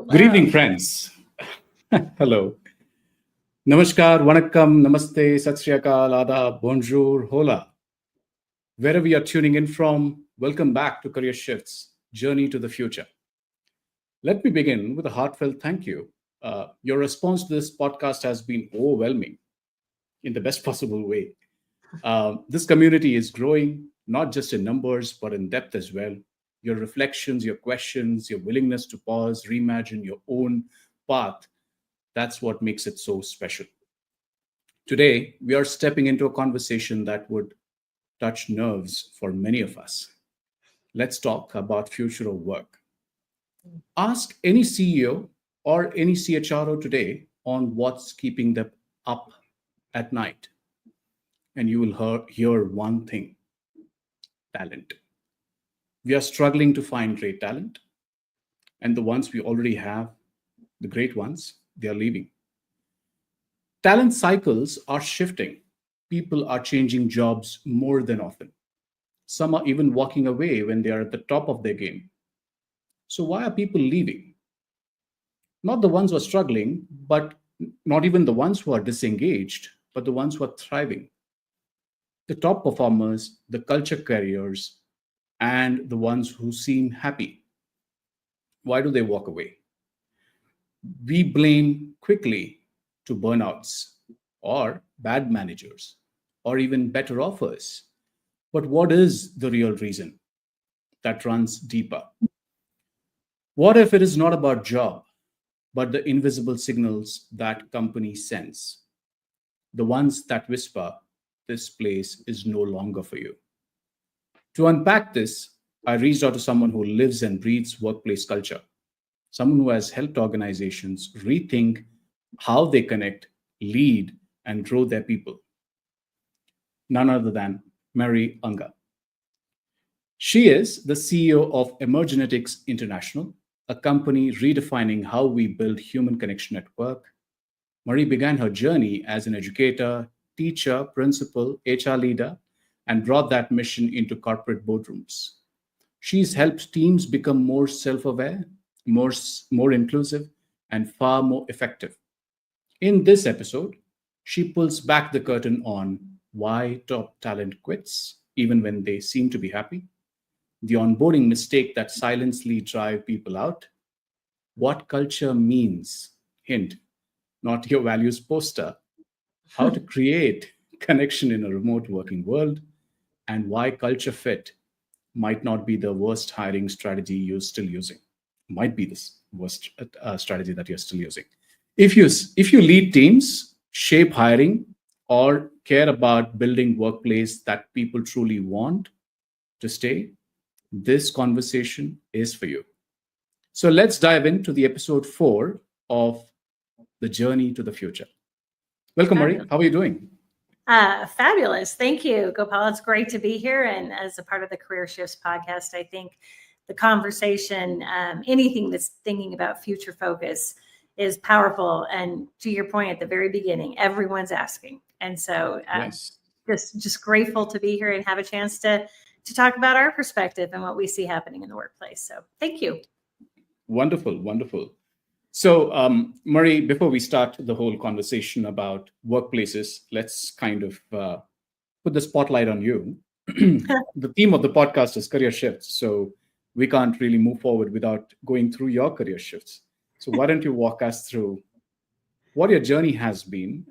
Good Hello. evening, friends. Hello. Namaskar, vanakkam, namaste, sat sri akal, adab, bonjour, hola. Wherever you're tuning in from, welcome back to Career Shifts Journey to the Future. Let me begin with a heartfelt thank you. Your response to this podcast has been overwhelming in the best possible way. This community is growing, not just in numbers, but in depth as well. Your reflections, your questions, your willingness to pause, reimagine your own path, that's what makes it so special. Today, we are stepping into a conversation that would touch nerves for many of us. Let's talk about future of work. Ask any CEO or any CHRO today on what's keeping them up at night, and you will hear one thing: talent. We are struggling to find great talent, and the ones we already have, the great ones, they are leaving. Talent cycles are shifting. People are changing jobs more than often. Some are even walking away when they are at the top of their game. So, why are people leaving? Not the ones who are struggling, but not even the ones who are disengaged, but the ones who are thriving. The top performers, the culture carriers, and the ones who seem happy. Why do they walk away? We blame quickly to burnouts or bad managers or even better offers. But what is the real reason that runs deeper? What if it is not about job, but the invisible signals that companies sense, the ones that whisper, this place is no longer for you? To unpack this, I reached out to someone who lives and breathes workplace culture, someone who has helped organizations rethink how they connect, lead, and grow their people. None other than Mary Unger. She is the CEO of Emergenetics International, a company redefining how we build human connection at work. Marie began her journey as an educator, teacher, principal, HR leader, and brought that mission into corporate boardrooms. She's helped teams become more self aware, more inclusive, and far more effective. In this episode, she pulls back the curtain on why top talent quits, even when they seem to be happy, the onboarding mistake that silently drive people out, what culture means, hint, not your values poster, how to create connection in a remote working world, and why culture fit might not be the worst hiring strategy you're still using. Might be this worst strategy that you're still using. If you lead teams, shape hiring, or care about building workplace that people truly want to stay, this conversation is for you. So let's dive into the episode 4 of the journey to the future. Welcome, Marie. Fabulous. How are you doing? Fabulous. Thank you, Gopal. It's great to be here. And as a part of the Career Shifts podcast, I think the conversation, anything that's thinking about future focus is powerful. And to your point at the very beginning, everyone's asking. And so Yes. just grateful to be here and have a chance to talk about our perspective and what we see happening in the workplace. So thank you. Wonderful, wonderful. So, Murray, before we start the whole conversation about workplaces, let's kind of put the spotlight on you. The theme of the podcast is career shifts. So, we can't really move forward without going through your career shifts. So, why don't you walk us through what your journey has been?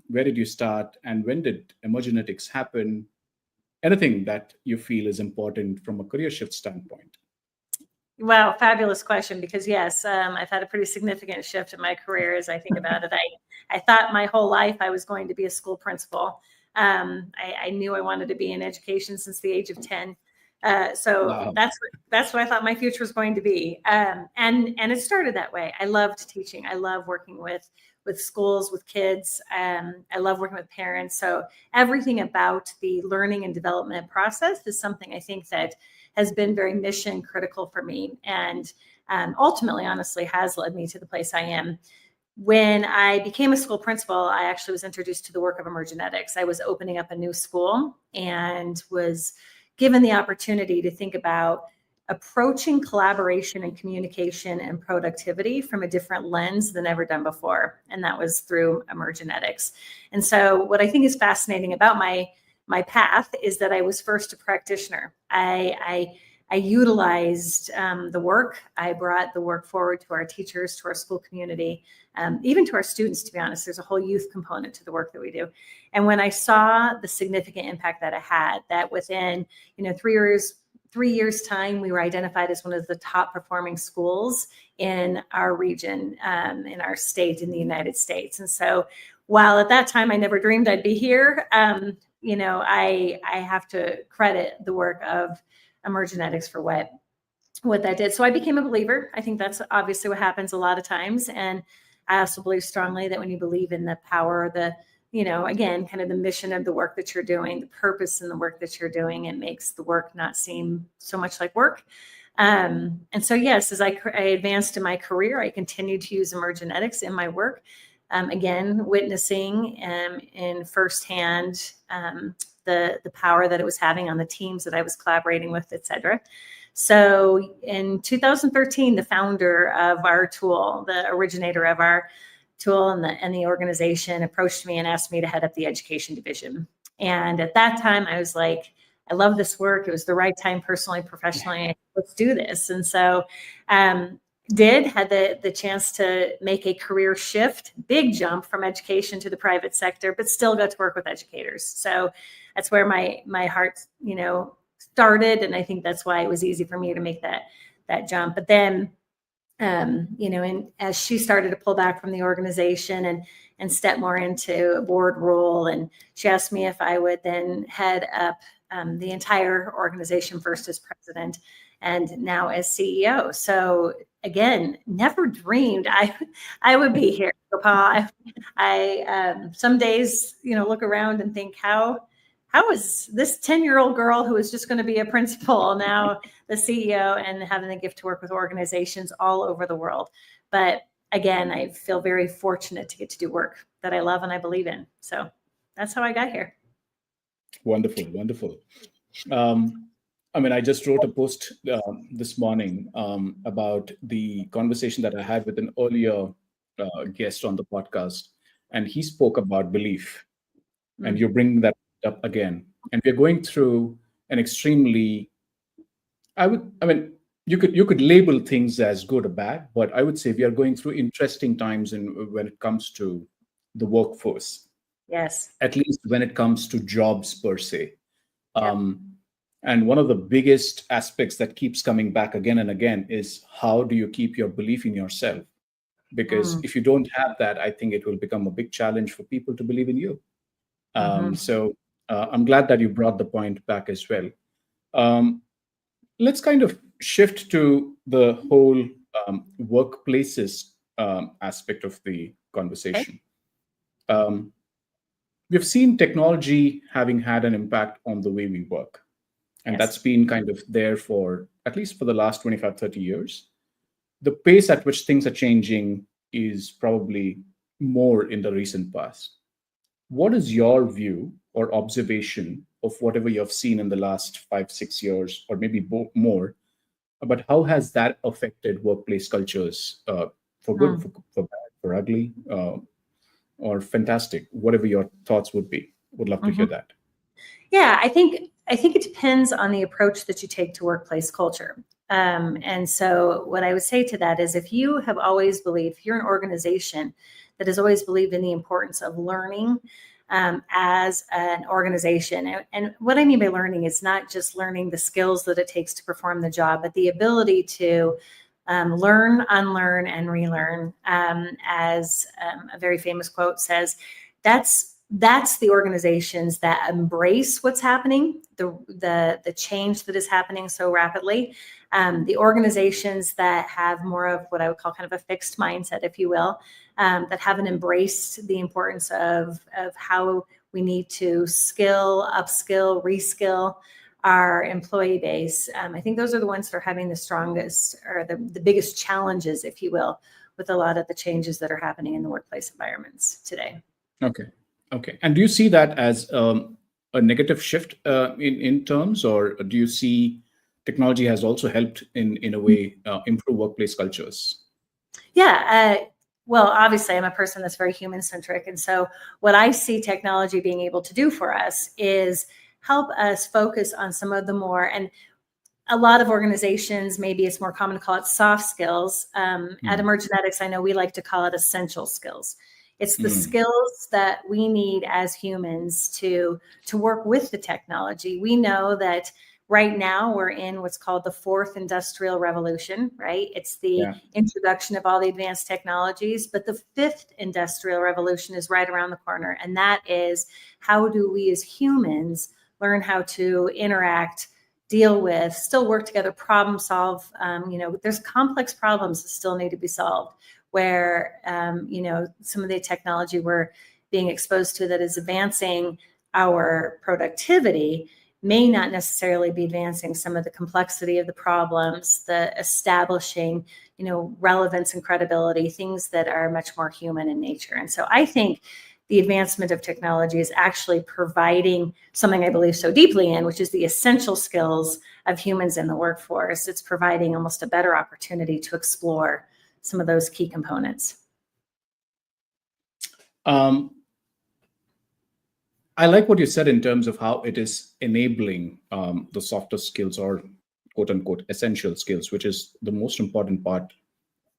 Where did you start? And when did emergenetics happen? Anything that you feel is important from a career shift standpoint? Wow, fabulous question. Because yes, I've had a pretty significant shift in my career as I think about it. I thought my whole life I was going to be a school principal. I knew I wanted to be in education since the age of 10. So Wow. that's what I thought my future was going to be. And it started that way. I loved teaching. I love working with schools, with kids. I love working with parents. So everything about the learning and development process is something I think that has been very mission critical for me, and ultimately, honestly, has led me to the place I am. When I became a school principal, I actually was introduced to the work of Emergenetics. I was opening up a new school and was given the opportunity to think about, approaching collaboration and communication and productivity from a different lens than ever done before. And that was through Emergenetics. And so what I think is fascinating about my path is that I was first a practitioner. I utilized the work. I brought the work forward to our teachers, to our school community, even to our students, to be honest. There's a whole youth component to the work that we do. And when I saw the significant impact that it had, that within 3 years time, we were identified as one of the top performing schools in our region, in our state, in the United States. And so while at that time I never dreamed I'd be here, I have to credit the work of Emergenetics for what that did. So I became a believer. I think that's obviously what happens a lot of times. And I also believe strongly that when you believe in the power, again, kind of the mission of the work that you're doing, the purpose in the work that you're doing, it makes the work not seem so much like work. And so, yes, as I advanced in my career, I continued to use Emergenetics in my work. Again, witnessing in firsthand the power that it was having on the teams that I was collaborating with, et cetera. So in 2013, the founder of our tool, the originator of our tool and the organization approached me and asked me to head up the education division. And at that time, I was like, I love this work. It was the right time, personally, professionally. Let's do this. And so had the chance to make a career shift, big jump from education to the private sector, but still got to work with educators. So that's where my heart, started. And I think that's why it was easy for me to make that jump. But then, and as she started to pull back from the organization and step more into a board role, and she asked me if I would then head up the entire organization, first as president and now as CEO. So again, never dreamed I would be here, Gopal. I some days, look around and think, how is this 10-year-old girl who is just going to be a principal now the CEO and having the gift to work with organizations all over the world? But again, I feel very fortunate to get to do work that I love and I believe in. So that's how I got here. Wonderful, wonderful. I just wrote a post this morning about the conversation that I had with an earlier guest on the podcast, and he spoke about belief. And you're bringing that up again. And we're going through an extremely, you could label things as good or bad, but I would say we are going through interesting times when it comes to the workforce. Yes. At least when it comes to jobs per se. And one of the biggest aspects that keeps coming back again and again is how do you keep your belief in yourself? Because if you don't have that, I think it will become a big challenge for people to believe in you. So I'm glad that you brought the point back as well. Let's kind of shift to the whole workplaces aspect of the conversation. Okay. We've seen technology having had an impact on the way we work. And that's been kind of there for at least for the last 25, 30 years. The pace at which things are changing is probably more in the recent past. What is your view or observation of whatever you have seen in the last 5, 6 years, or maybe more, but how has that affected workplace cultures for good, for bad, for ugly, or fantastic? Whatever your thoughts would be. Would love to hear that. Yeah, I think it depends on the approach that you take to workplace culture. And so what I would say to that is if you have always believed, if you're an organization that has always believed in the importance of learning as an organization, and what I mean by learning is not just learning the skills that it takes to perform the job, but the ability to learn, unlearn, and relearn. As a very famous quote says, that's the organizations that embrace what's happening, the change that is happening so rapidly. The organizations that have more of what I would call kind of a fixed mindset, if you will, that haven't embraced the importance of how we need to skill, upskill, reskill our employee base. I think those are the ones that are having the strongest or the biggest challenges, if you will, with a lot of the changes that are happening in the workplace environments today. Okay. And do you see that as a negative shift in terms, or do you see technology has also helped in a way improve workplace cultures? Yeah. Well, obviously, I'm a person that's very human centric. And so what I see technology being able to do for us is help us focus on some of the more, and a lot of organizations, maybe it's more common to call it soft skills. At Emergenetics, I know we like to call it essential skills. It's the skills that we need as humans to work with the technology. We know that right now we're in what's called the fourth industrial revolution, right? It's the introduction of all the advanced technologies, but the fifth industrial revolution is right around the corner. And that is, how do we as humans learn how to interact, deal with, still work together, problem solve? There's complex problems that still need to be solved, where, some of the technology we're being exposed to that is advancing our productivity may not necessarily be advancing some of the complexity of the problems, the establishing, relevance and credibility, things that are much more human in nature. And so I think the advancement of technology is actually providing something I believe so deeply in, which is the essential skills of humans in the workforce. It's providing almost a better opportunity to explore some of those key components. I like what you said in terms of how it is enabling the softer skills, or quote unquote essential skills, which is the most important part,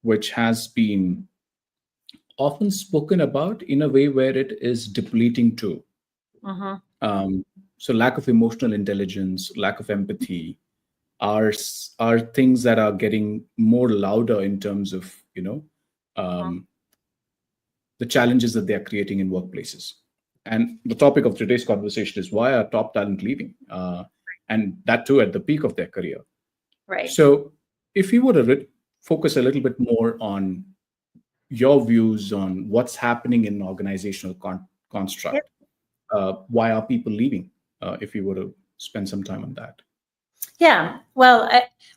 which has been often spoken about in a way where it is depleting too. So lack of emotional intelligence, lack of empathy are things that are getting more louder in terms of, the challenges that they are creating in workplaces. And the topic of today's conversation is, why are top talent leaving? And that too at the peak of their career. Right. So if you were to focus a little bit more on your views on what's happening in organizational construct, why are people leaving? If you were to spend some time on that. Yeah. Well,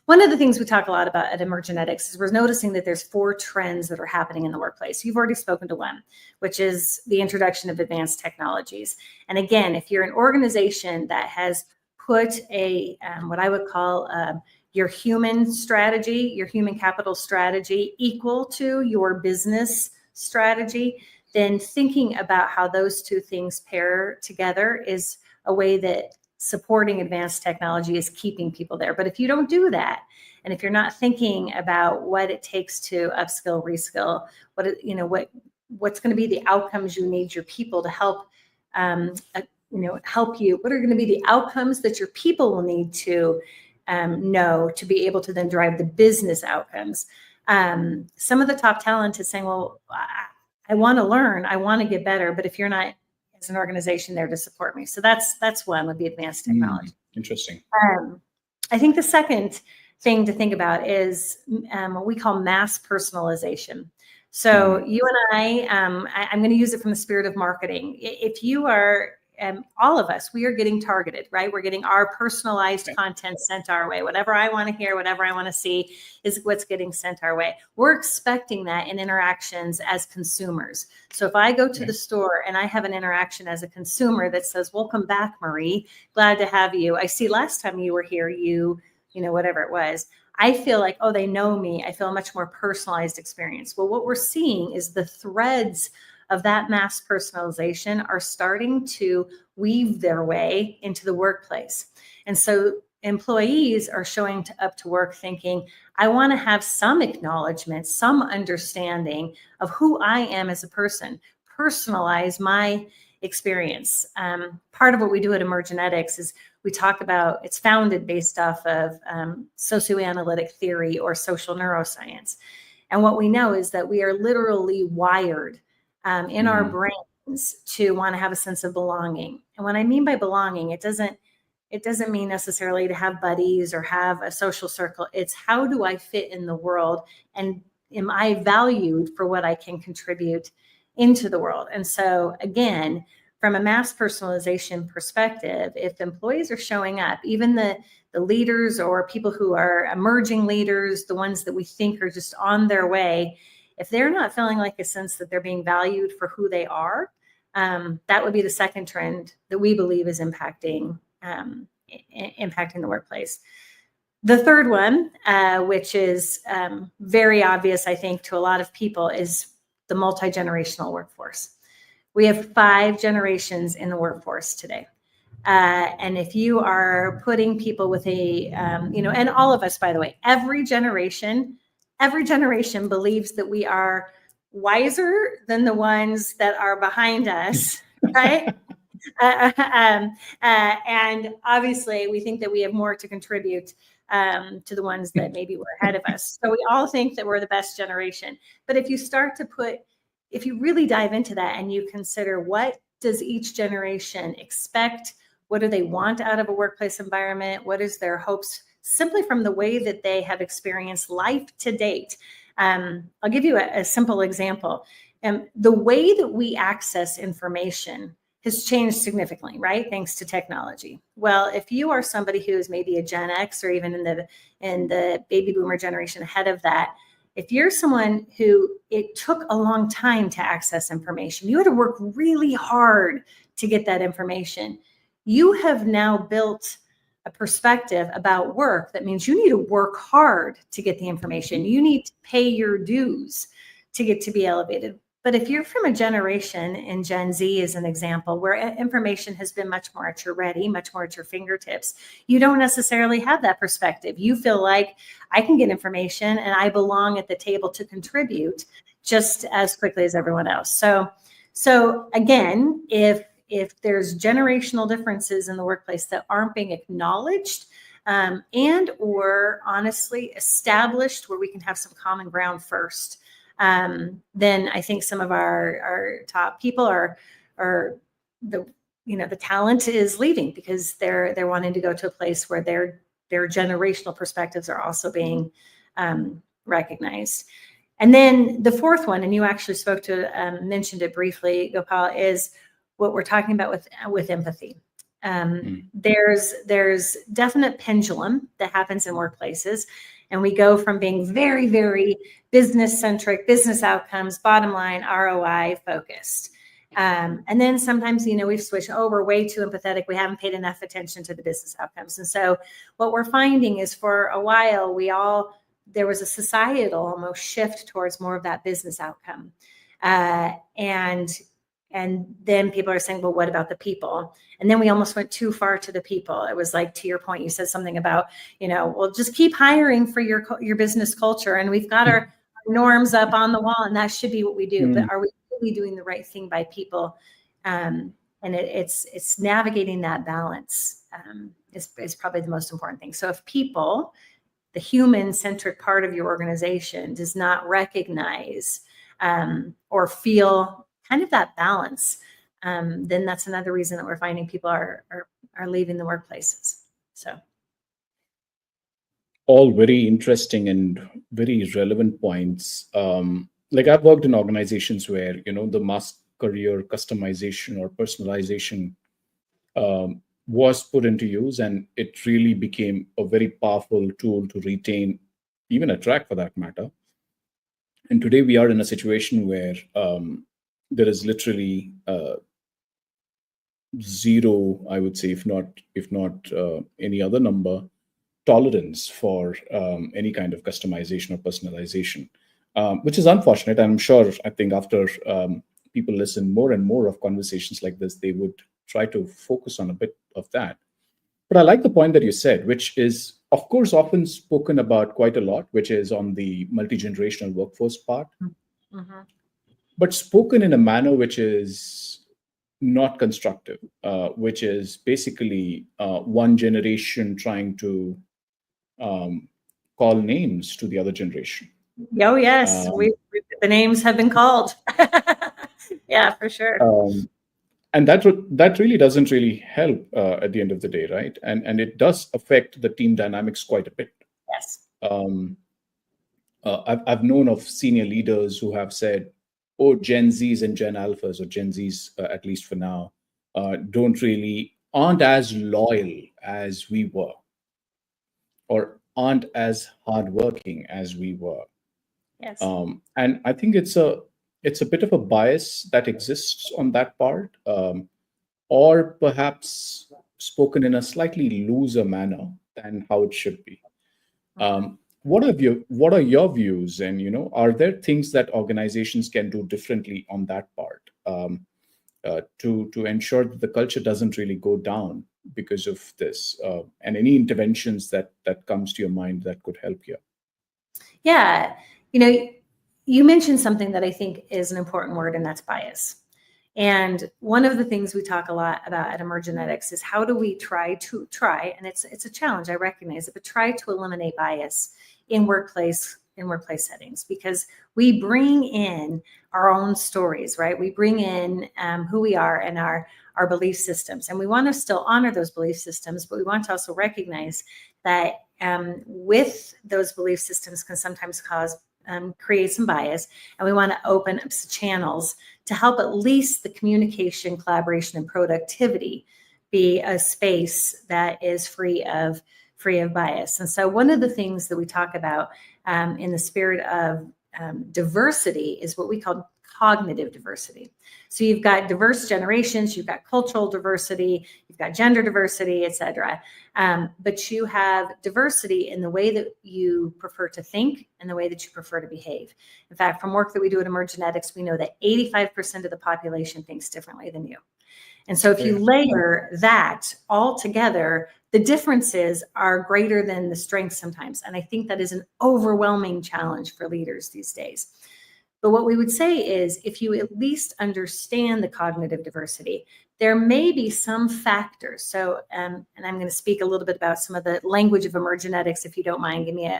one of the things we talk a lot about at Emergenetics is we're noticing that there's 4 trends that are happening in the workplace. You've already spoken to one, which is the introduction of advanced technologies. And again, if you're an organization that has put a what I would call your human strategy, your human capital strategy equal to your business strategy, then thinking about how those two things pair together is a way that supporting advanced technology is keeping people there. But if you don't do that, and if you're not thinking about what it takes to upskill, reskill, what's going to be the outcomes you need your people to help, help you, what are going to be the outcomes that your people will need to know to be able to then drive the business outcomes. Some of the top talent is saying, well, I want to learn, I want to get better, but if you're not as an organization there to support me. So that's one with the advanced technology. Interesting. I think the second thing to think about is what we call mass personalization. So you and I'm going to use it from the spirit of marketing. If you are, all of us, we are getting targeted, right? We're getting our personalized content sent our way. Whatever I want to hear, whatever I want to see is what's getting sent our way. We're expecting that in interactions as consumers. So if I go to the store and I have an interaction as a consumer that says, welcome back, Marie, glad to have you. I see last time you were here, whatever it was. I feel like, oh, they know me. I feel a much more personalized experience. Well, what we're seeing is the threads of that mass personalization are starting to weave their way into the workplace. And so employees are showing up to work thinking, I want to have some acknowledgement, some understanding of who I am as a person, personalize my experience. Part of what we do at Emergenetics is we talk about, it's founded based off of socioanalytic theory or social neuroscience. And what we know is that we are literally wired in our brains to want to have a sense of belonging. And what I mean by belonging, it doesn't mean necessarily to have buddies or have a social circle. It's how do I fit in the world, and am I valued for what I can contribute into the world? And so again, from a mass personalization perspective, if employees are showing up, even the leaders or people who are emerging leaders, the ones that we think are just on their way, if they're not feeling like a sense that they're being valued for who they are, that would be the second trend that we believe is impacting the workplace. The third one, which is very obvious, I think, to a lot of people, is the multi-generational workforce. We have 5 generations in the workforce today. And if you are putting people with a, and all of us, by the way, every generation believes that we are wiser than the ones that are behind us, right? And obviously, we think that we have more to contribute to the ones that maybe were ahead of us. So we all think that we're the best generation. But if you really dive into that and you consider, what does each generation expect? What do they want out of a workplace environment? What is their hopes simply from the way that they have experienced life to date? I'll give you a simple example. The way that we access information has changed significantly, right? Thanks to technology. Well, if you are somebody who is maybe a Gen X or even in the baby boomer generation ahead of that, if you're someone who it took a long time to access information, you had to work really hard to get that information. You have now built a perspective about work that means you need to work hard to get the information. You need to pay your dues to get to be elevated. But if you're from a generation, in Gen Z as an example, where information has been much more at your ready, much more at your fingertips, you don't necessarily have that perspective. You feel like I can get information and I belong at the table to contribute just as quickly as everyone else. So again, if there's generational differences in the workplace that aren't being acknowledged and or honestly established where we can have some common ground first, then I think some of our top people are the talent is leaving because they're wanting to go to a place where their generational perspectives are also being recognized. And then the fourth one, and you actually mentioned it briefly, Gopal, is what we're talking about with empathy. There's definite pendulum that happens in workplaces. And we go from being very, very business-centric, business outcomes, bottom line, ROI focused. And then sometimes, we've switched, we're way too empathetic. We haven't paid enough attention to the business outcomes. And so what we're finding is for a while, there was a societal almost shift towards more of that business outcome. And then people are saying, well, what about the people? And then we almost went too far to the people. It was like, to your point, you said something about, well, just keep hiring for your business culture. And we've got our norms up on the wall, and that should be what we do. But are we really doing the right thing by people? And it's navigating that balance is probably the most important thing. So if people, the human-centric part of your organization, does not recognize or feel kind of that balance, then that's another reason that we're finding people are leaving the workplaces. So, all very interesting and very relevant points. Like I've worked in organizations where the mass career customization or personalization was put into use, and it really became a very powerful tool to retain, even attract for that matter. And today we are in a situation where there is literally zero, I would say, if not any other number, tolerance for any kind of customization or personalization, which is unfortunate. I'm sure, I think after people listen more and more of conversations like this, they would try to focus on a bit of that. But I like the point that you said, which is, of course, often spoken about quite a lot, which is on the multi-generational workforce part. Mm-hmm. But spoken in a manner which is not constructive, which is basically one generation trying to call names to the other generation. Oh, yes. The names have been called. Yeah, for sure. And that really doesn't really help at the end of the day, right? And it does affect the team dynamics quite a bit. Yes. I've known of senior leaders who have said, oh, Gen Zs and Gen Alphas, or Gen Zs, at least for now, aren't as loyal as we were, or aren't as hardworking as we were. Yes. And I think it's a bit of a bias that exists on that part, or perhaps spoken in a slightly looser manner than how it should be. What are your views? And are there things that organizations can do differently on that part to ensure that the culture doesn't really go down because of this? And any interventions that comes to your mind that could help here? Yeah, you mentioned something that I think is an important word, and that's bias. And one of the things we talk a lot about at Emergenetics is how do we try, and it's a challenge, I recognize it, but try to eliminate bias in workplace settings, because we bring in our own stories, right? We bring in who we are and our belief systems, and we want to still honor those belief systems, but we want to also recognize that with those belief systems can sometimes create some bias, and we want to open up some channels to help at least the communication, collaboration, and productivity be a space that is free of bias. And so one of the things that we talk about in the spirit of diversity is what we call cognitive diversity. So you've got diverse generations, you've got cultural diversity, you've got gender diversity, et cetera. But you have diversity in the way that you prefer to think and the way that you prefer to behave. In fact, from work that we do at Emergenetics, we know that 85% of the population thinks differently than you. And so if you layer that all together, the differences are greater than the strengths sometimes. And I think that is an overwhelming challenge for leaders these days. But what we would say is, if you at least understand the cognitive diversity, there may be some factors. So, and I'm going to speak a little bit about some of the language of Emergenetics, if you don't mind, give me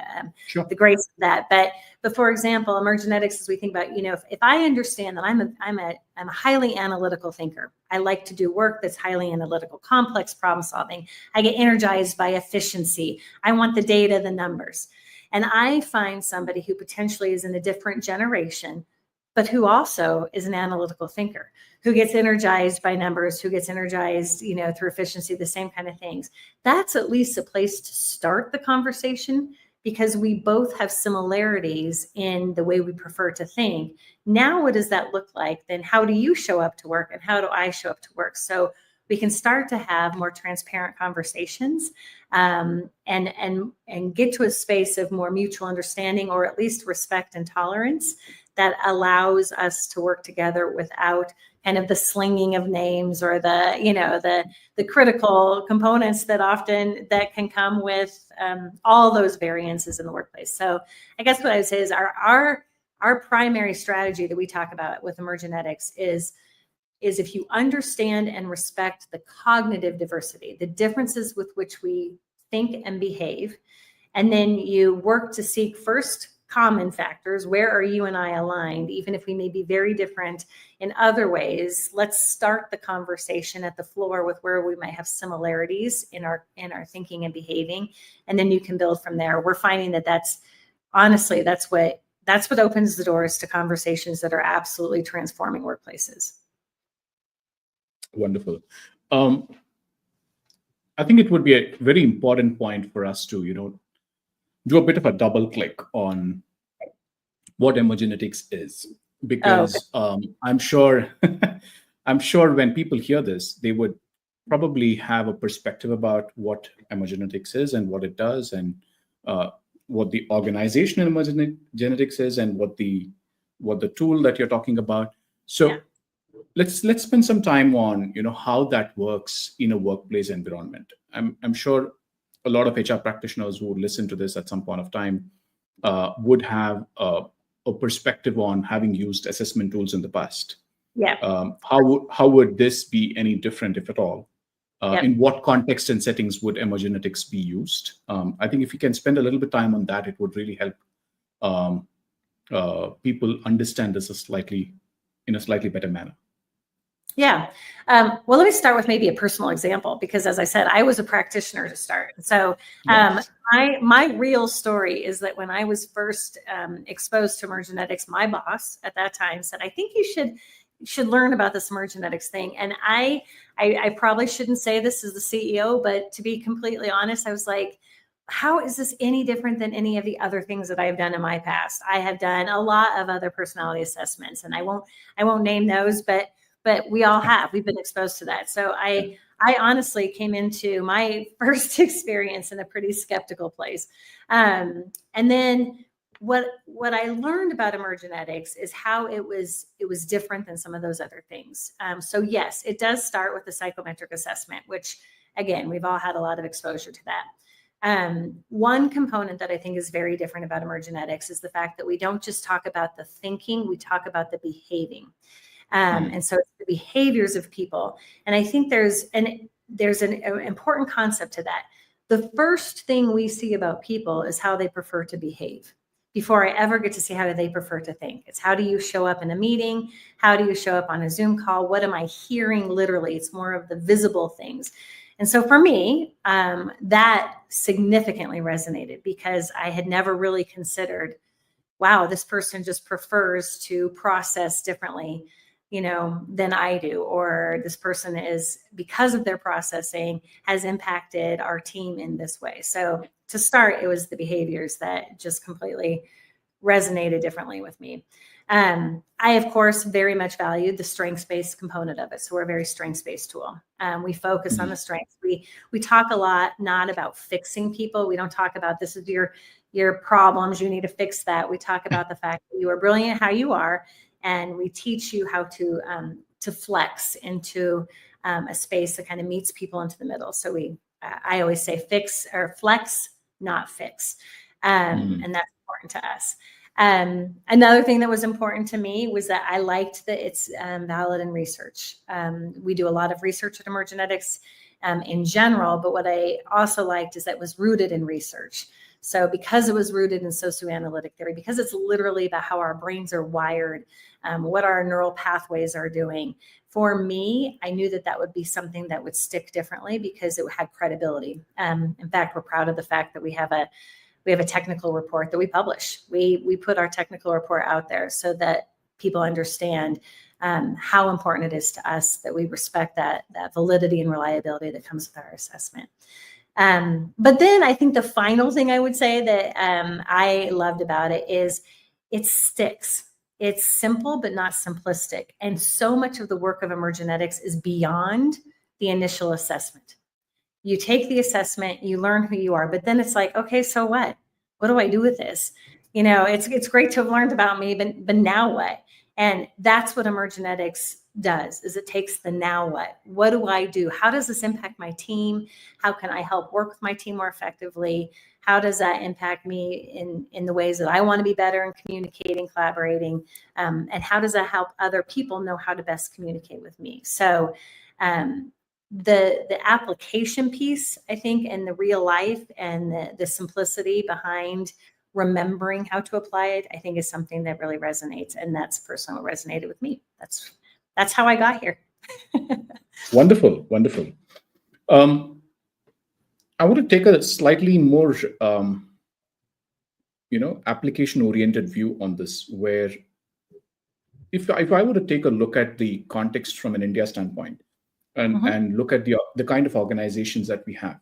Sure. the grace of that. But for example, Emergenetics, as we think about, if I understand that I'm a highly analytical thinker, I like to do work that's highly analytical, complex problem solving. I get energized by efficiency. I want the data, the numbers. And I find somebody who potentially is in a different generation, but who also is an analytical thinker, who gets energized by numbers, who gets energized, through efficiency, the same kind of things. That's at least a place to start the conversation, because we both have similarities in the way we prefer to think. Now, what does that look like? Then how do you show up to work and how do I show up to work? So we can start to have more transparent conversations and get to a space of more mutual understanding, or at least respect and tolerance, that allows us to work together without kind of the slinging of names or the critical components that can come with all those variances in the workplace. So I guess what I would say is our primary strategy that we talk about with Emergenetics is if you understand and respect the cognitive diversity, the differences with which we think and behave, and then you work to seek first common factors. Where are you and I aligned? Even if we may be very different in other ways, let's start the conversation at the floor with where we might have similarities in our thinking and behaving, and then you can build from there. We're finding that's what opens the doors to conversations that are absolutely transforming workplaces. Wonderful. I think it would be a very important point for us to, do a bit of a double click on what Emergenetics is, because I'm sure when people hear this, they would probably have a perspective about what Emergenetics is and what it does, and what the organization in Emergenetics is, and what the tool that you're talking about. So. Yeah. Let's spend some time on how that works in a workplace environment. I'm sure a lot of HR practitioners who listen to this at some point of time would have a perspective on having used assessment tools in the past. Yeah. How would this be any different, if at all? Yeah. In what context and settings would Emergenetics be used? I think if you can spend a little bit of time on that, it would really help people understand this in a slightly better manner. Yeah. Well, let me start with maybe a personal example, because as I said, I was a practitioner to start. So Yes. my real story is that when I was first exposed to Emergenetics, my boss at that time said, I think you should learn about this Emergenetics thing. And I probably shouldn't say this as the CEO, but to be completely honest, I was like, how is this any different than any of the other things that I've done in my past? I have done a lot of other personality assessments, and I won't name those, but we all have. We've been exposed to that. So I I honestly came into my first experience in a pretty skeptical place. And then what I learned about emergenetics is how it was different than some of those other things. So yes, it does start with the psychometric assessment, which again, we've all had a lot of exposure to that. One component that I think is very different about emergenetics is the fact that we don't just talk about the thinking, we talk about the behaving. And so it's the behaviors of people. And I think there's an important concept to that. The first thing we see about people is how they prefer to behave before I ever get to see how they prefer to think. It's how do you show up in a meeting? How do you show up on a Zoom call? What am I hearing literally? It's more of the visible things. And so for me, that significantly resonated because I had never really considered, wow, this person just prefers to process differently, than I do, or this person is, because of their processing, has impacted our team in this way. So to start, it was the behaviors that just completely resonated differently with me. I, of course, very much valued the strengths-based component of it. So we're a very strengths-based tool. We focus on the strengths. We talk a lot, not about fixing people. We don't talk about this is your problems, you need to fix that. We talk about the fact that you are brilliant how you are, and we teach you how to flex into a space that kind of meets people into the middle. So I always say fix or flex, not fix. And that's important to us. Another thing that was important to me was that I liked that it's valid in research. We do a lot of research at Emergenetics in general, but what I also liked is that it was rooted in research. So because it was rooted in socioanalytic theory, because it's literally about how our brains are wired, what our neural pathways are doing, for me, I knew that would be something that would stick differently because it had credibility. In fact, we're proud of the fact that we have a technical report that we publish. We put our technical report out there so that people understand how important it is to us that we respect that validity and reliability that comes with our assessment. But then I think the final thing I would say that I loved about it is it sticks. It's simple, but not simplistic. And so much of the work of Emergenetics is beyond the initial assessment. You take the assessment, you learn who you are, but then it's like, okay, so what? What do I do with this? It's great to have learned about me, but now what? And that's what Emergenetics does, is it takes the now what? What do I do? How does this impact my team? How can I help work with my team more effectively? How does that impact me in the ways that I want to be better in communicating, collaborating? And how does that help other people know how to best communicate with me? So the application piece, I think, and the real life and the simplicity behind remembering how to apply it, I think is something that really resonates. And that's personally what resonated with me. That's how I got here. Wonderful. I want to take a slightly more, application-oriented view on this, where if I were to take a look at the context from an India standpoint and look at the kind of organizations that we have.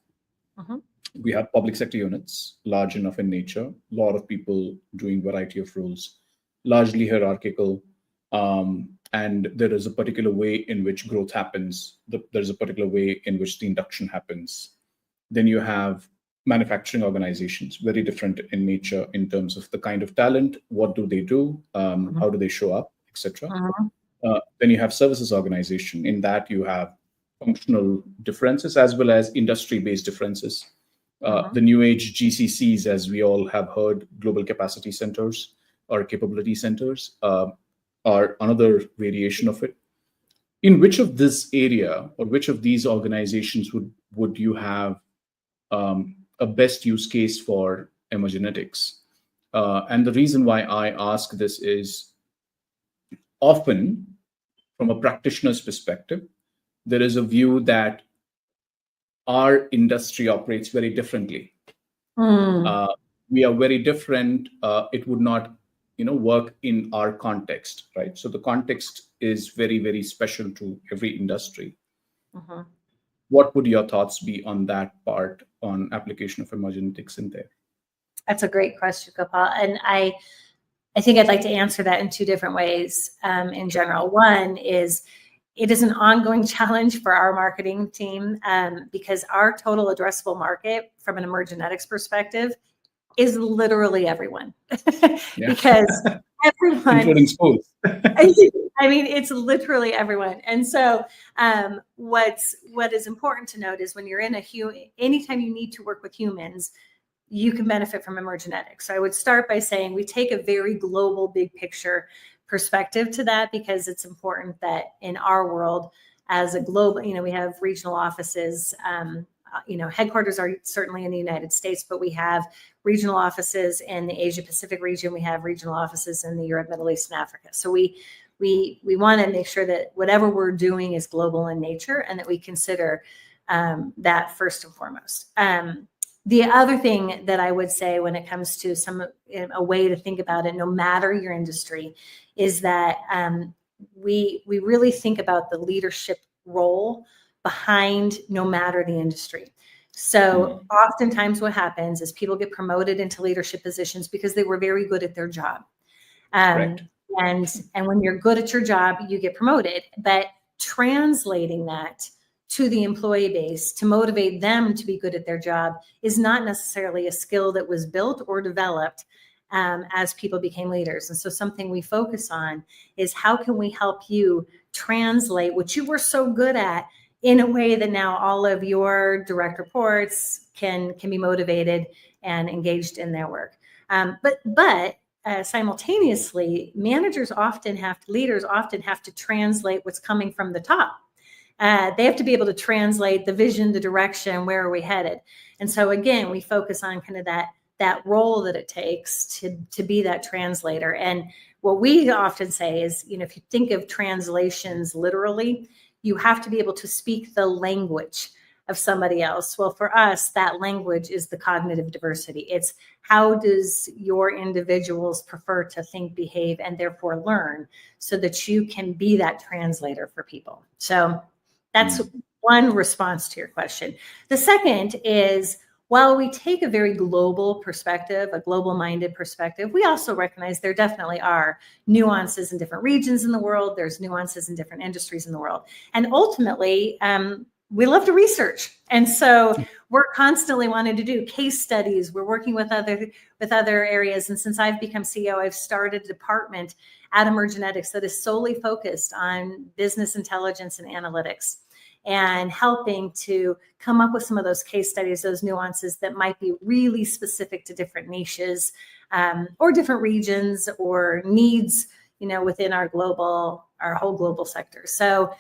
We have public sector units, large enough in nature, a lot of people doing variety of roles, largely hierarchical, and there is a particular way in which growth happens. There's a particular way in which the induction happens. Then you have manufacturing organizations, very different in nature in terms of the kind of talent, what do they do, how do they show up, etc. Then you have services organization. In that you have functional differences as well as industry-based differences. The new age GCCs, as we all have heard, global capacity centers or capability centers, are another variation of it. In which of this area or which of these organizations would you have a best use case for emergenetics? And the reason why I ask this is often from a practitioner's perspective, there is a view that our industry operates very differently. We are very different. It would not, work in our context, right? So the context is very, very special to every industry. What would your thoughts be on that part, on application of emergenetics in there? That's a great question, Gopal. And I think I'd like to answer that in two different ways in general. One is, it is an ongoing challenge for our marketing team because our total addressable market from an emergenetics perspective is literally everyone. Because everyone, including schools. I mean, it's literally everyone. And so what is important to note is when you're in anytime you need to work with humans, you can benefit from emergenetics. So I would start by saying we take a very global, big picture perspective to that, because it's important that in our world as a global, we have regional offices, headquarters are certainly in the United States, but we have regional offices in the Asia Pacific region. We have regional offices in the Europe, Middle East, and Africa. So we want to make sure that whatever we're doing is global in nature and that we consider that first and foremost. The other thing that I would say when it comes to a way to think about it, no matter your industry, is that we really think about the leadership role behind no matter the industry. So oftentimes what happens is people get promoted into leadership positions because they were very good at their job. And when you're good at your job, you get promoted. But translating that to the employee base to motivate them to be good at their job is not necessarily a skill that was built or developed as people became leaders. And so something we focus on is how can we help you translate what you were so good at in a way that now all of your direct reports can be motivated and engaged in their work. But simultaneously, leaders often have to translate what's coming from the top. They have to be able to translate the vision, the direction, where are we headed? And so again, we focus on kind of that role that it takes to be that translator. And what we often say is, if you think of translations literally, you have to be able to speak the language of somebody else. Well, for us, that language is the cognitive diversity. It's how does your individuals prefer to think, behave, and therefore learn so that you can be that translator for people. So that's one response to your question. The second is, while we take a very global perspective, a global-minded perspective, we also recognize there definitely are nuances in different regions in the world. There's nuances in different industries in the world. And ultimately, we love to research. And so we're constantly wanting to do case studies. We're working with other areas. And since I've become CEO, I've started a department at Emergenetics that is solely focused on business intelligence and analytics, and helping to come up with some of those case studies, those nuances that might be really specific to different niches or different regions or needs, within our whole global sector. So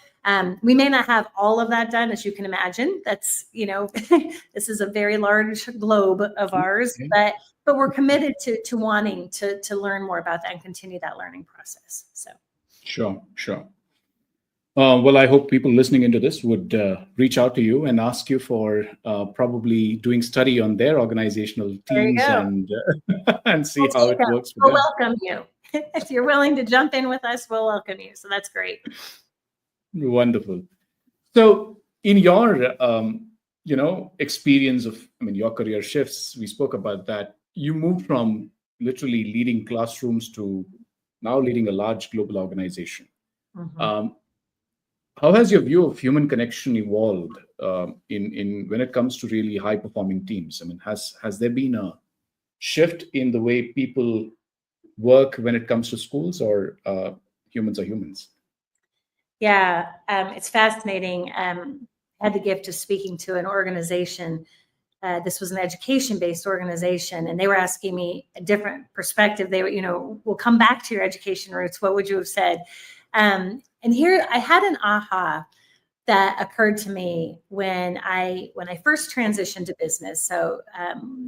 we may not have all of that done, as you can imagine. That's, this is a very large globe of ours, but we're committed to wanting to learn more about that and continue that learning process. So. Sure. Well, I hope people listening into this would reach out to you and ask you for probably doing study on their organizational teams and see how it works for them. We'll welcome you. If you're willing to jump in with us, we'll welcome you. So that's great. Wonderful. So in your, experience of, your career shifts, we spoke about that. You moved from literally leading classrooms to now leading a large global organization. How has your view of human connection evolved in when it comes to really high performing teams? Has there been a shift in the way people work when it comes to schools, or humans are humans? Yeah, it's fascinating. I had the gift of speaking to an organization. This was an education-based organization, and they were asking me a different perspective. They were, we'll come back to your education roots. What would you have said? And here I had an aha that occurred to me when I first transitioned to business. So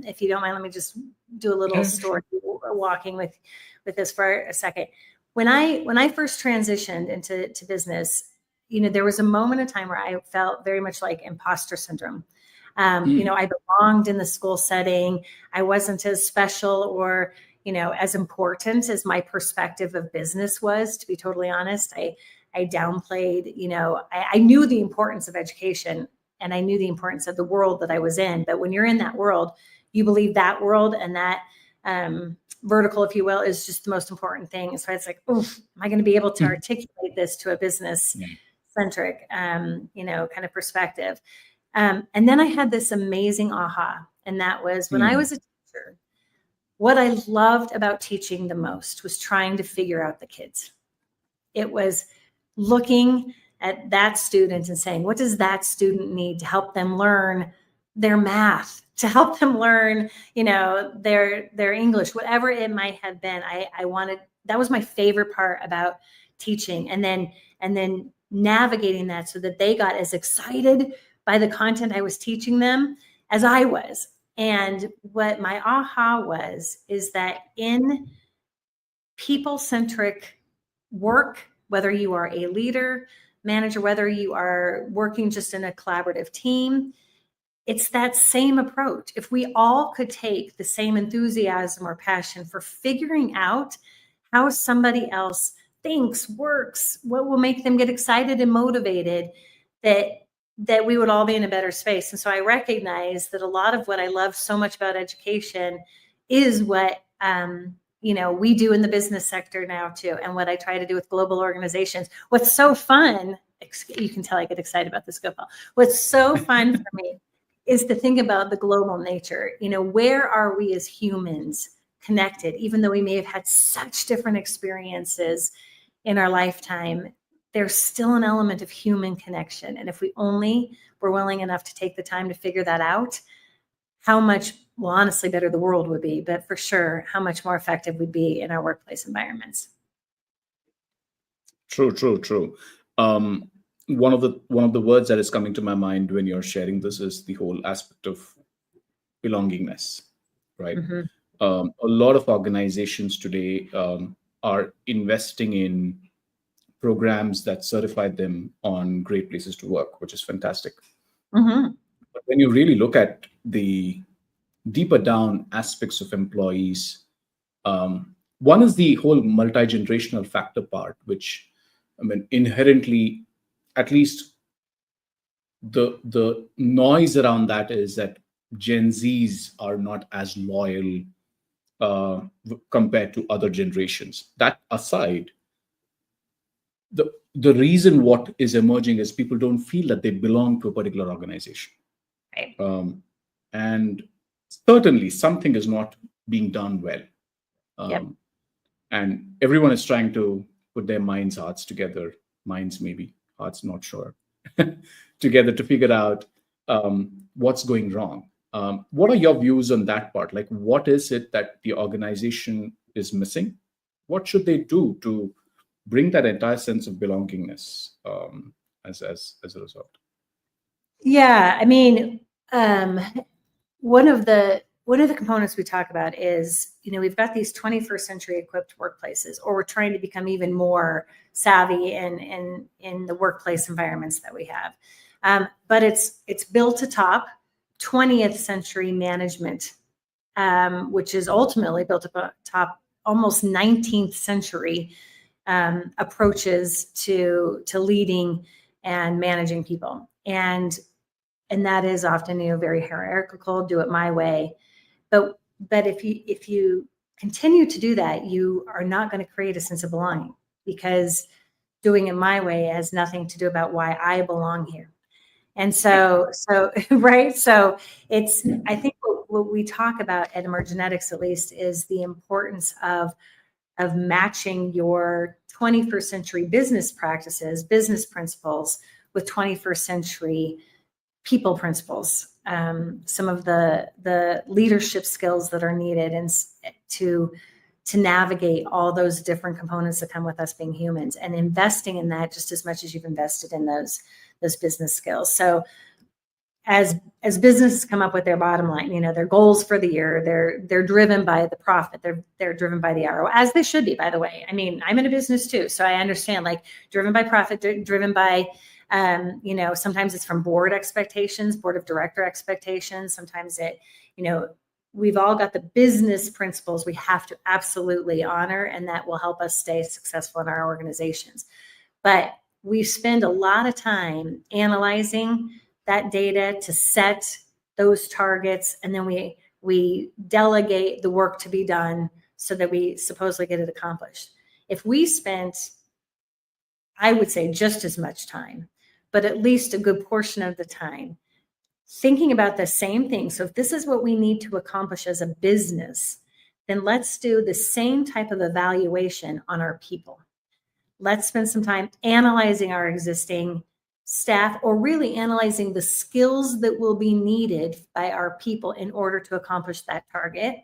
if you don't mind, let me just do a little story walking with this for a second. When I first transitioned into business, there was a moment in time where I felt very much like imposter syndrome. I belonged in the school setting. I wasn't as special or as important as my perspective of business was, to be totally honest. I downplayed, I knew the importance of education and I knew the importance of the world that I was in. But when you're in that world, you believe that world and that vertical, if you will, is just the most important thing. And so it's like, am I going to be able to articulate this to a business centric, kind of perspective. And then I had this amazing aha, and that was when I was a teacher, what I loved about teaching the most was trying to figure out the kids. It was looking at that student and saying, what does that student need to help them learn their math, to help them learn, their English, whatever it might have been. I wanted, that was my favorite part about teaching. And then navigating that so that they got as excited by the content I was teaching them as I was. And what my aha is that in people-centric work, whether you are a leader, manager, whether you are working just in a collaborative team, it's that same approach. If we all could take the same enthusiasm or passion for figuring out how somebody else thinks, works, what will make them get excited and motivated, that we would all be in a better space. And so I recognize that a lot of what I love so much about education is what we do in the business sector now too, and what I try to do with global organizations. What's so fun, you can tell I get excited about this, Gopal. What's so fun for me is to think about the global nature. Where are we as humans connected, even though we may have had such different experiences in our lifetime? There's still an element of human connection. And if we only were willing enough to take the time to figure that out, how much, well, honestly, better the world would be, but for sure, how much more effective we'd be in our workplace environments. True. One of the words that is coming to my mind when you're sharing this is the whole aspect of belongingness, right? Mm-hmm. A lot of organizations today are investing in programs that certify them on great places to work, which is fantastic. Mm-hmm. But when you really look at the deeper down aspects of employees, one is the whole multi-generational factor part, which, inherently, at least the noise around that is that Gen Zs are not as loyal compared to other generations. That aside, the reason what is emerging is people don't feel that they belong to a particular organization. Right. And certainly something is not being done well. Yep. And everyone is trying to put their hearts together, minds maybe, hearts not sure, together to figure out what's going wrong. What are your views on that part? Like, what is it that the organization is missing? What should they do to bring that entire sense of belongingness as a result? Yeah, one of the components we talk about is, we've got these 21st century equipped workplaces, or we're trying to become even more savvy in the workplace environments that we have. But it's built atop 20th century management, which is ultimately built atop almost 19th century approaches to leading and managing people. And that is often, very hierarchical, do it my way. But if you continue to do that, you are not going to create a sense of belonging, because doing it my way has nothing to do about why I belong here. And so right. So I think what we talk about at Emergenetics, at least, is the importance of matching your 21st century business practices, business principles with 21st century people principles, some of the leadership skills that are needed, and to navigate all those different components that come with us being humans, and investing in that just as much as you've invested in those business skills. So as businesses come up with their bottom line, their goals for the year, they're driven by the profit. They're driven by the ROI, as they should be, by the way. I'm in a business too, so I understand, like, driven by profit, driven by, sometimes it's from board expectations, board of director expectations. Sometimes we've all got the business principles we have to absolutely honor, and that will help us stay successful in our organizations. But we spend a lot of time analyzing that data to set those targets, and then we delegate the work to be done so that we supposedly get it accomplished. If we spent I would say just as much time, but at least a good portion of the time thinking about the same thing. So if this is what we need to accomplish as a business, then let's do the same type of evaluation on our people. Let's spend some time analyzing our existing staff, or really analyzing the skills that will be needed by our people in order to accomplish that target.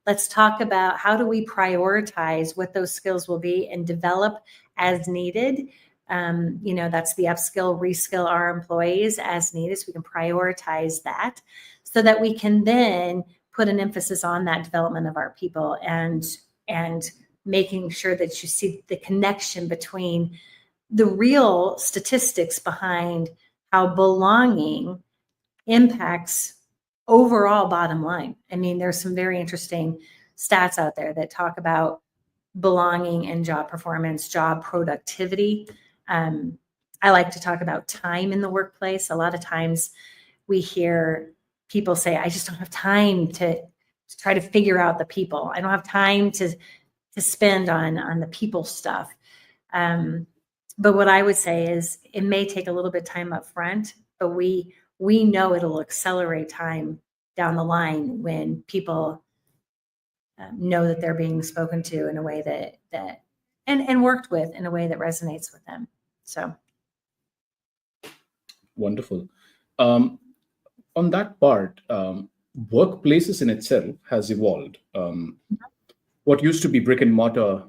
Let's talk about how do we prioritize what those skills will be and develop as needed. That's the upskill, reskill our employees as needed, so we can prioritize that, so that we can then put an emphasis on that development of our people, and making sure that you see the connection between the real statistics behind how belonging impacts overall bottom line. I mean, there's some very interesting stats out there that talk about belonging and job performance, job productivity. I like to talk about time in the workplace. A lot of times we hear people say, I just don't have time to try to figure out the people. I don't have time to spend on the people stuff. But what I would say is it may take a little bit of time up front, but we know it'll accelerate time down the line when people know that they're being spoken to in a way that and worked with in a way that resonates with them. So Wonderful. On that part, workplaces in itself has evolved. What used to be brick and mortar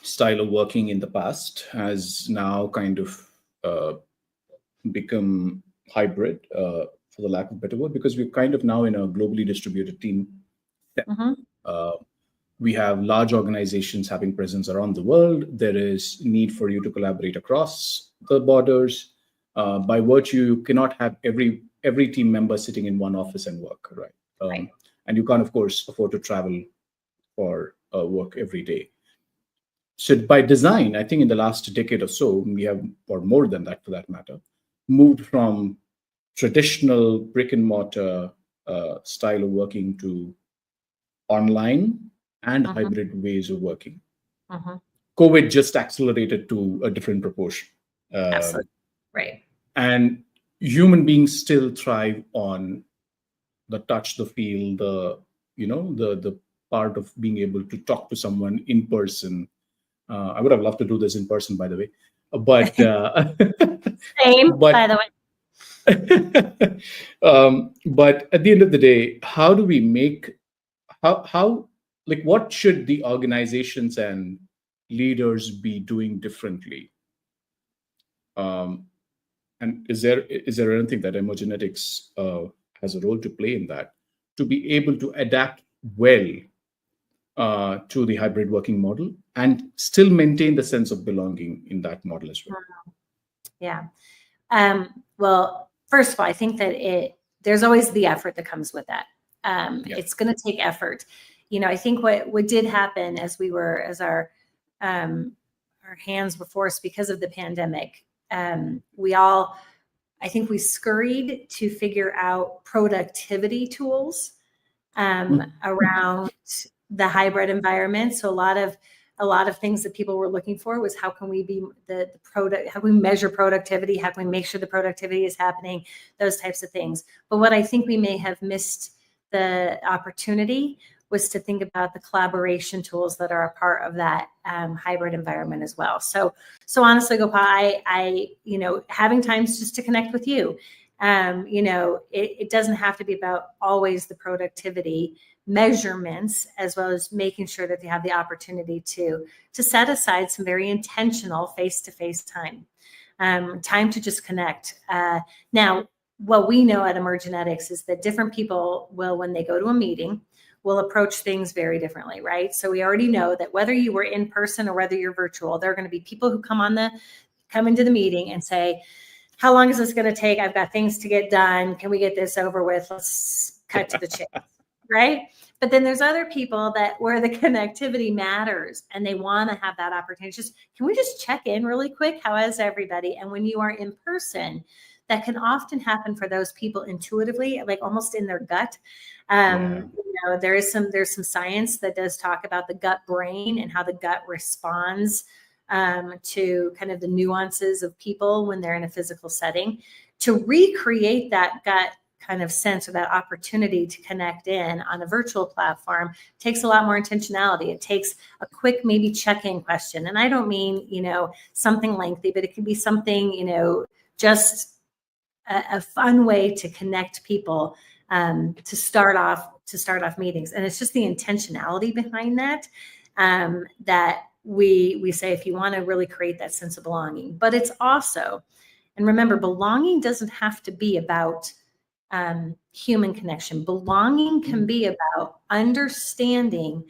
style of working in the past has now kind of become hybrid, for the lack of a better word, because we're kind of now in a globally distributed team. We have large organizations having presence around the world. There is need for you to collaborate across the borders. By virtue, you cannot have every team member sitting in one office and work, right? Right. And you can't, of course, afford to travel for work every day. So by design, I think in the last decade or so, we have, or more than that for that matter, moved from traditional brick and mortar style of working to online and hybrid ways of working. COVID just accelerated to a different proportion. Absolutely. Right. And human beings still thrive on the touch, the feel, the part of being able to talk to someone in person. I would have loved to do this in person, by the way, but same, by the way. But at the end of the day, how do we make what should the organizations and leaders be doing differently? And is there anything that Emergenetics has a role to play in that, to be able to adapt well to the hybrid working model and still maintain the sense of belonging in that model as well? Yeah. Well, first of all, I think that there's always the effort that comes with that. It's going to take effort. I think what did happen as our hands were forced because of the pandemic, I think we scurried to figure out productivity tools around the hybrid environment. So a lot of things that people were looking for was how can we be how can we measure productivity? How can we make sure the productivity is happening? Those types of things. But what I think we may have missed the opportunity was to think about the collaboration tools that are a part of that hybrid environment as well. So honestly, Gopal, I having times just to connect with you, it doesn't have to be about always the productivity measurements, as well as making sure that they have the opportunity to set aside some very intentional face-to-face time to just connect. Now, what we know at Emergenetics is that different people will, when they go to a meeting, will approach things very differently, right? So we already know that whether you were in person or whether you're virtual, there are going to be people who come into the meeting and say, how long is this going to take? I've got things to get done. Can we get this over with? Let's cut to the chase, right? But then there's other people where the connectivity matters and they want to have that opportunity. Can we just check in really quick? How is everybody? And when you are in person, that can often happen for those people intuitively, like almost in their gut. There's some science that does talk about the gut brain and how the gut responds to kind of the nuances of people when they're in a physical setting. To recreate that gut kind of sense or that opportunity to connect in on a virtual platform takes a lot more intentionality. It takes a quick, maybe check-in question. And I don't mean, something lengthy, but it can be something, just a fun way to connect people to start off meetings. And it's just the intentionality behind that, that we say, if you want to really create that sense of belonging. But it's also, and remember, belonging doesn't have to be about human connection. Belonging can be about understanding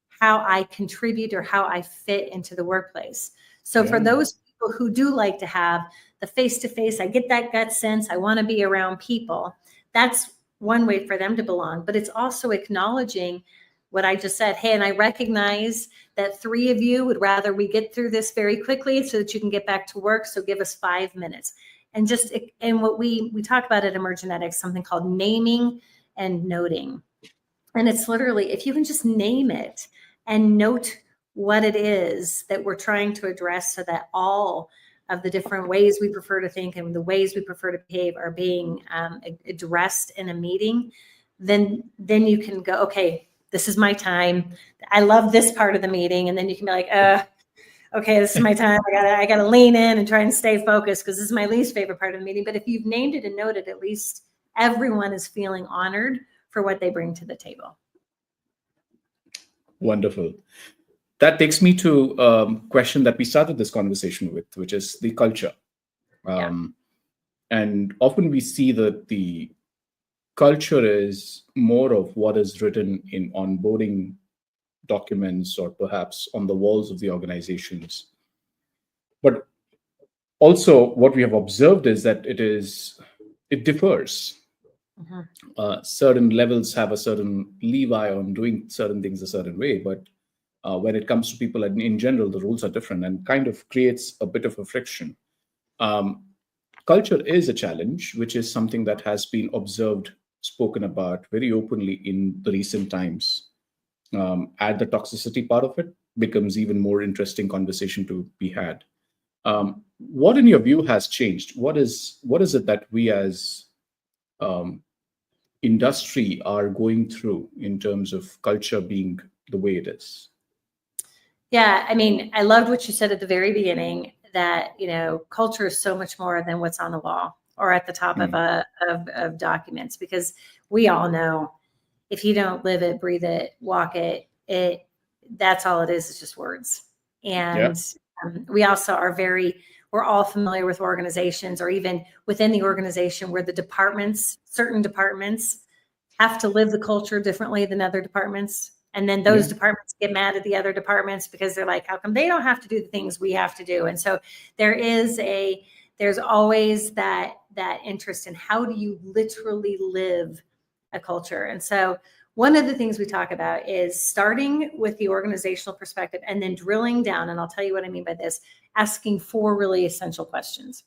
how I contribute or how I fit into the workplace. So for those people who do like to have the face-to-face, I get that gut sense, I want to be around people, that's one way for them to belong. But it's also acknowledging what I just said. Hey, and I recognize that 3 of you would rather we get through this very quickly so that you can get back to work. So give us 5 minutes. And what we talk about at Emergenetics, something called naming and noting. And it's literally, if you can just name it and note what it is that we're trying to address, so that all of the different ways we prefer to think and the ways we prefer to behave are being addressed in a meeting, then you can go, okay, this is my time. I love this part of the meeting. And then you can be like, okay, this is my time. I gotta lean in and try and stay focused because this is my least favorite part of the meeting. But if you've named it and noted, at least everyone is feeling honored for what they bring to the table. Wonderful. That takes me to a question that we started this conversation with, which is the culture. And often we see that the culture is more of what is written in onboarding documents or perhaps on the walls of the organizations. But also what we have observed is that it differs. Certain levels have a certain leeway on doing certain things a certain way, but when it comes to people in general, the rules are different and kind of creates a bit of a friction. Culture is a challenge, which is something that has been observed, spoken about very openly in the recent times. Add the toxicity part of it, becomes even more interesting conversation to be had. What in your view has changed? What is it that we as industry are going through in terms of culture being the way it is? Yeah, I mean, I loved what you said at the very beginning, that culture is so much more than what's on the wall or at the top of documents, because we all know if you don't live it, breathe it, walk it, that's all it is. It's just words. And we also we're all familiar with organizations, or even within the organization, where certain departments have to live the culture differently than other departments. And then those departments get mad at the other departments because they're like, how come they don't have to do the things we have to do? And so there's always that interest in how do you literally live a culture. And so one of the things we talk about is starting with the organizational perspective and then drilling down. And I'll tell you what I mean by this, asking 4 really essential questions.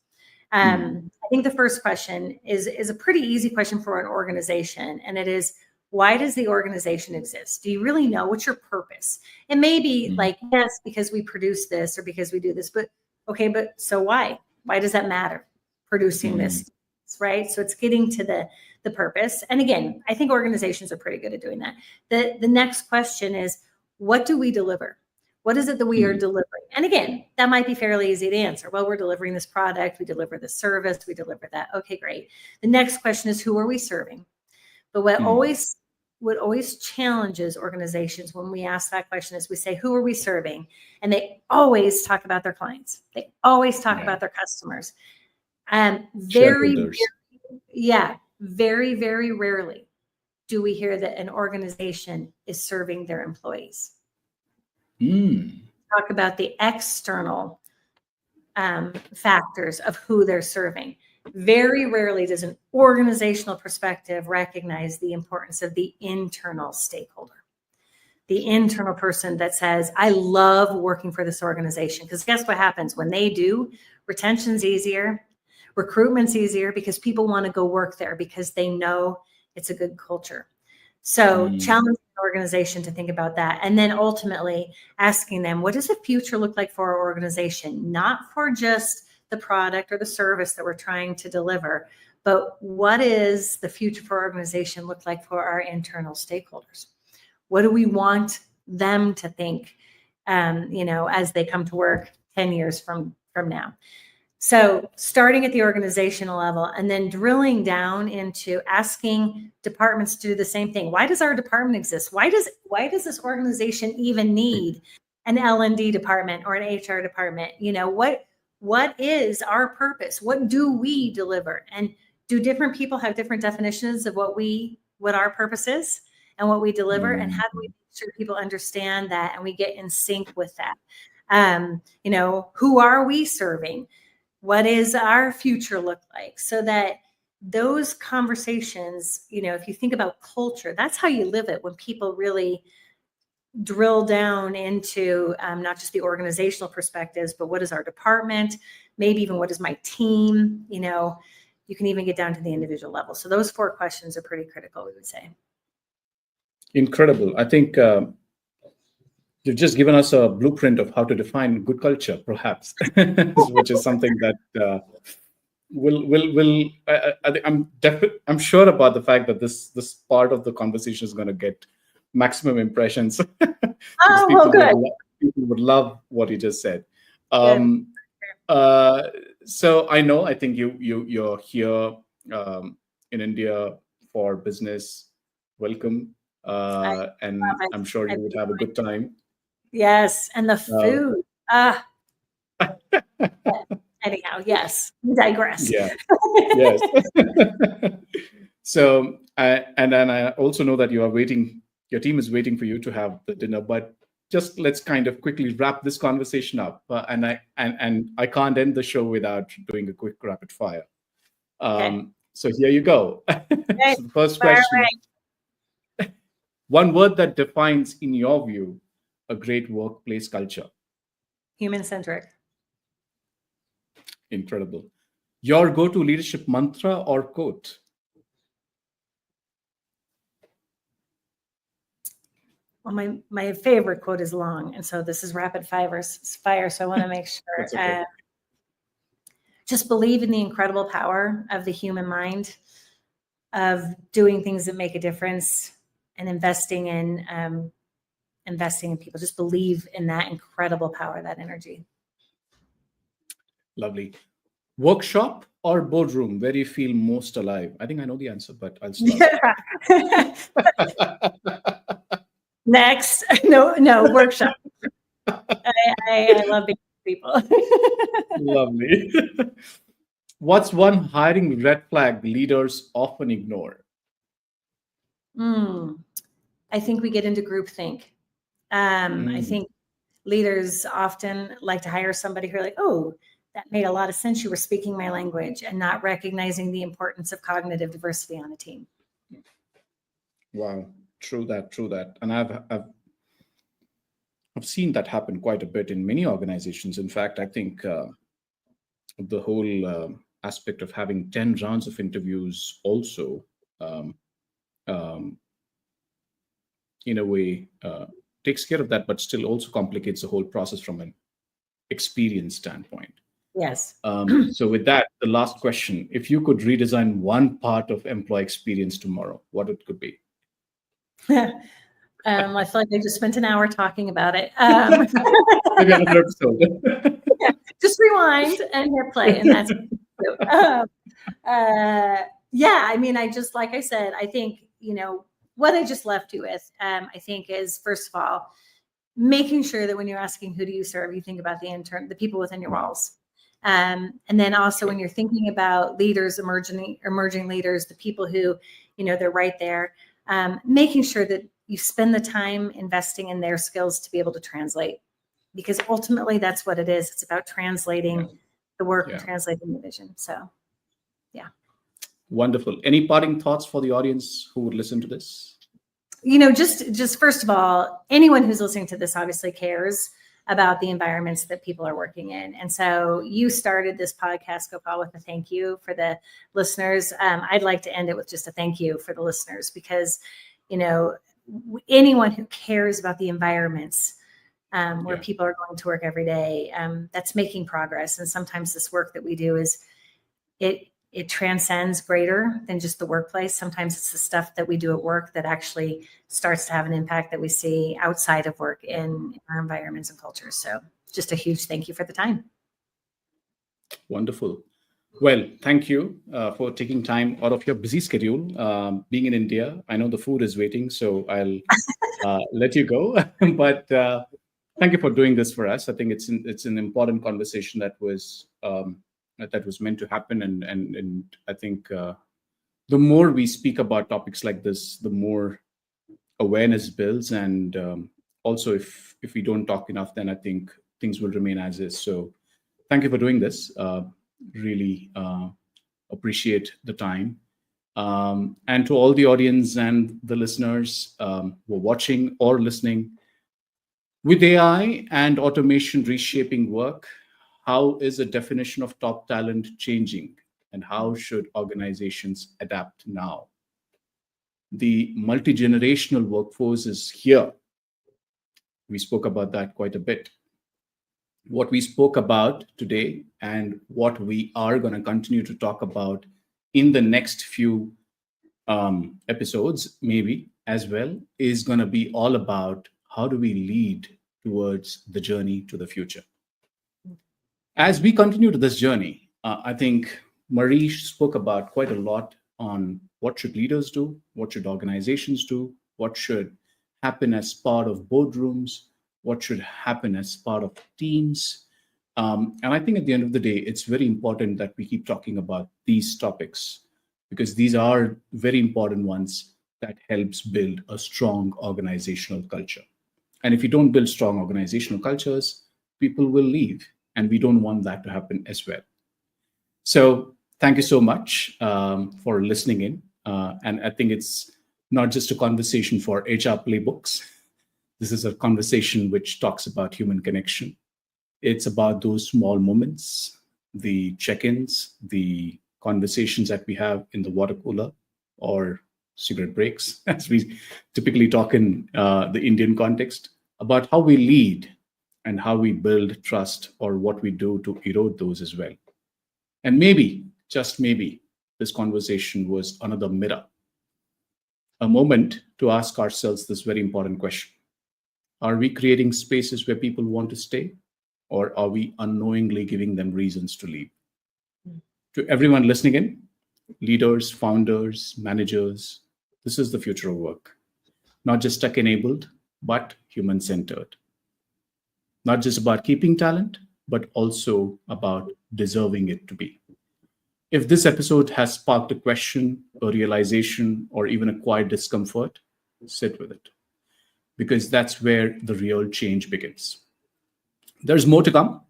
I think the first question is a pretty easy question for an organization. And it is, why does the organization exist? Do you really know what's your purpose? It may be like, yes, because we produce this or because we do this, but okay, but so why? Why does that matter? Producing this, right? So it's getting to the purpose. And again, I think organizations are pretty good at doing that. The next question is, what do we deliver? What is it that we are delivering? And again, that might be fairly easy to answer. Well, we're delivering this product, we deliver this service, we deliver that. Okay, great. The next question is, who are we serving? But what always challenges organizations when we ask that question is we say, who are we serving? And they always talk about their clients. They always talk about their customers. Very, very rarely do we hear that an organization is serving their employees. Talk about the external factors of who they're serving. Very rarely does an organizational perspective recognize the importance of the internal stakeholder, the internal person that says, I love working for this organization. Because guess what happens when they do? Retention's easier, recruitment's easier, because people want to go work there because they know it's a good culture. So challenging organization to think about that. And then ultimately asking them, what does the future look like for our organization? Not for just the product or the service that we're trying to deliver, but what is the future for our organization look like for our internal stakeholders? What do we want them to think, as they come to work 10 years from now? So starting at the organizational level and then drilling down into asking departments to do the same thing. Why does our department exist? Why does this organization even need an L&D department or an HR department? What is our purpose? What do we deliver? And do different people have different definitions of what our purpose is and what we deliver? And how do we make sure people understand that and we get in sync with that? Who are we serving? What is our future look like? So that those conversations, if you think about culture, that's how you live it when people really drill down into not just the organizational perspectives, but what is our department, maybe even what is my team, you can even get down to the individual level. So those 4 questions are pretty critical, we would say. Incredible. I think you've just given us a blueprint of how to define good culture, perhaps, which is something that I'm sure about the fact that this part of the conversation is going to get maximum impressions. Oh, good. People would love what you just said. So I think you're here in India for business. Welcome. And I'm sure you would have a good time. Yes, and the food. Anyhow, yes, we digress. Yeah. Yes. So, and then I also know that your team is waiting for you to have the dinner, but just let's kind of quickly wrap this conversation up. And I can't end the show without doing a quick rapid fire. Okay. So here you go. Okay. So the first question. One word that defines, in your view, a great workplace culture. Human-centric. Incredible. Your go-to leadership mantra or quote? Well, my favorite quote is long, and so this is rapid fire, so I want to make sure. Okay. Just believe in the incredible power of the human mind, of doing things that make a difference, and investing in people. Just believe in that incredible power, that energy. Lovely. Workshop or boardroom, where you feel most alive? I think I know the answer, but I'll start. Yeah. Next. No, workshop. I love being with people. Lovely. What's one hiring red flag leaders often ignore? I think we get into groupthink. I think leaders often like to hire somebody who are like, oh, that made a lot of sense. You were speaking my language, and not recognizing the importance of cognitive diversity on a team. Wow. True that. And I've seen that happen quite a bit in many organizations. In fact, I think the whole aspect of having 10 rounds of interviews also, in a way, takes care of that, but still also complicates the whole process from an experience standpoint. Yes. So with that, the last question: if you could redesign one part of employee experience tomorrow, what it could be? I feel like I just spent an hour talking about it. Maybe another episode. Just rewind and hit play, and that's I mean, like I said, I think, what I just left you with, I think is, first of all, making sure that when you're asking who do you serve, you think about the people within your walls. And then also when you're thinking about leaders, emerging leaders, the people who, they're right there, making sure that you spend the time investing in their skills to be able to translate, because ultimately that's what it is. It's about translating the work and translating the vision. So, yeah. Wonderful. Any parting thoughts for the audience who would listen to this? Just first of all, anyone who's listening to this obviously cares about the environments that people are working in. And so you started this podcast, Gopal, with a thank you for the listeners. I'd like to end it with just a thank you for the listeners, because, anyone who cares about the environments where Yeah. people are going to work every day, that's making progress. And sometimes this work that we do is it transcends greater than just the workplace. Sometimes it's the stuff that we do at work that actually starts to have an impact that we see outside of work in our environments and cultures. So just a huge thank you for the time. Wonderful. Well, thank you for taking time out of your busy schedule. Being in India, I know the food is waiting, so I'll let you go. But thank you for doing this for us. I think it's an important conversation that was meant to happen, and I think the more we speak about topics like this, the more awareness builds, and also if we don't talk enough, then I think things will remain as is. So thank you for doing this. Really appreciate the time. And to all the audience and the listeners who are watching or listening, with AI and automation reshaping work, how is the definition of top talent changing, and how should organizations adapt now? The multi-generational workforce is here. We spoke about that quite a bit. What we spoke about today and what we are going to continue to talk about in the next few episodes, maybe as well, is going to be all about how do we lead towards the journey to the future. As we continue to this journey, I think Marie spoke about quite a lot on what should leaders do, what should organizations do, what should happen as part of boardrooms, what should happen as part of teams. And I think at the end of the day, it's very important that we keep talking about these topics, because these are very important ones that helps build a strong organizational culture. And if you don't build strong organizational cultures, people will leave, and we don't want that to happen as well. So thank you so much for listening in. And I think it's not just a conversation for HR Playbooks. This is a conversation which talks about human connection. It's about those small moments, the check-ins, the conversations that we have in the water cooler or cigarette breaks, as we typically talk in the Indian context, about how we lead and how we build trust, or what we do to erode those as well. And maybe, just maybe, this conversation was another mirror, a moment to ask ourselves this very important question. Are we creating spaces where people want to stay, or are we unknowingly giving them reasons to leave? To everyone listening in, leaders, founders, managers, this is the future of work. Not just tech-enabled, but human-centered. Not just about keeping talent, but also about deserving it to be. If this episode has sparked a question, a realization, or even a quiet discomfort, sit with it, because that's where the real change begins. There's more to come,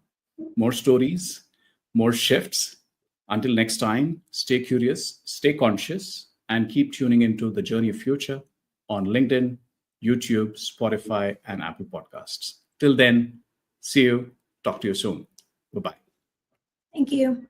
more stories, more shifts. Until next time, stay curious, stay conscious, and keep tuning into The Journey of Future on LinkedIn, YouTube, Spotify, and Apple Podcasts. Till then, see you. Talk to you soon. Bye-bye. Thank you.